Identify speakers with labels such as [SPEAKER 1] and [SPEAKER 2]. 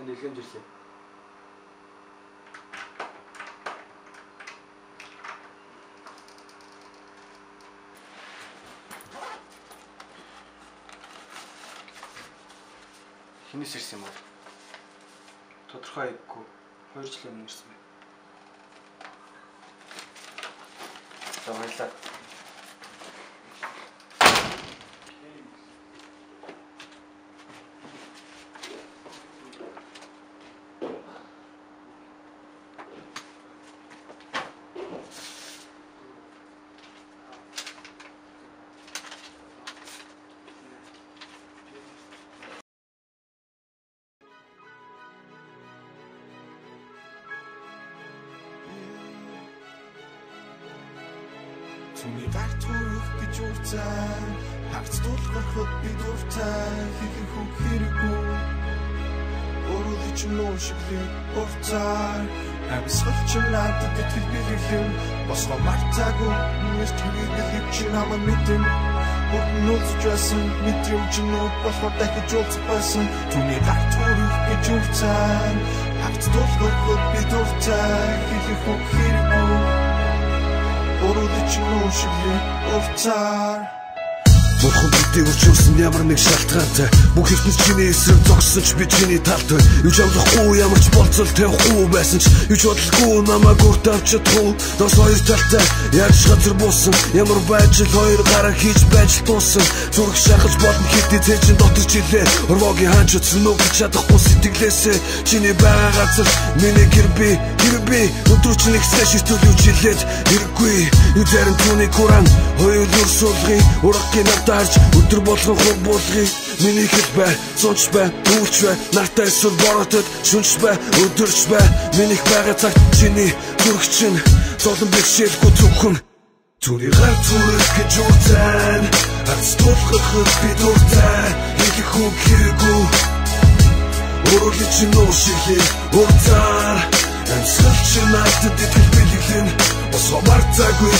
[SPEAKER 1] Нэлээд ирлээ. Хинээс ирсэн юм бол тодорхой айггүй 2 жилийн өмнө ирсэн байна. За баярлалаа.
[SPEAKER 2] Түүний гарт хүрэх гэж урцаа хагц тулгархад би дуртай хийх үг хэрэггүй өөрөөр чинь нуушигли урцаа амьсгалч надад итгэл бэлэглэн босгоо мартаагүй нүс төвийг чи намайг мэдэн Нүцж байсан мэдрэмж нүд болохоор дахиж уулзах байсан Түүний гарт хүрэх гэж урцаа хагц тулгархад би дуртай хийх үг хэрэггүй Өөрөөр чинь нуушигли урцаа Бурхан бидийг өрчүүлсэн ямар нэг шалтгаантай Бүх ихнес чиний эсрэг зогссон ч би чиний талтай Юу ч амлахгүй ямар ч болцол тавихгүй байсан ч Юу ч бодлогүй намайг урт авч чадахгүй Дос хоёр талтай яаж газар буусан Ямар байж л хоёр гараа хийж байж туусан Зүрх шахаж болно хэдий цээ чин дотор жилээ Орвогийн хаач утсан нүгэж чадахгүй сэтгэлээсээ Чиний байгаа газар миний гэр би Өдрөө чинь ихсээ ширтүүлж жилээд Хэрэггүй юу зарим түүний куран Хоёр юр суулгын ураггийн Таарч өдөр болгон хуг болгыг миний хэд бай цонч бай дүүлч бай нартай эсвэл боротод шүнч бай өдөрч бай минийх байгаа цагт чиний зүрх чинь зовлон бэрхшээлгүй зөвхөн Түүний гарт хүрэх гэж урцаа хагц тулгархад би дуртай хийх үг хэрэггүй өөрөөр чинь нуушигли урцаа амьсгалч надад итгэл бэлэглэн босгоо мартаагүй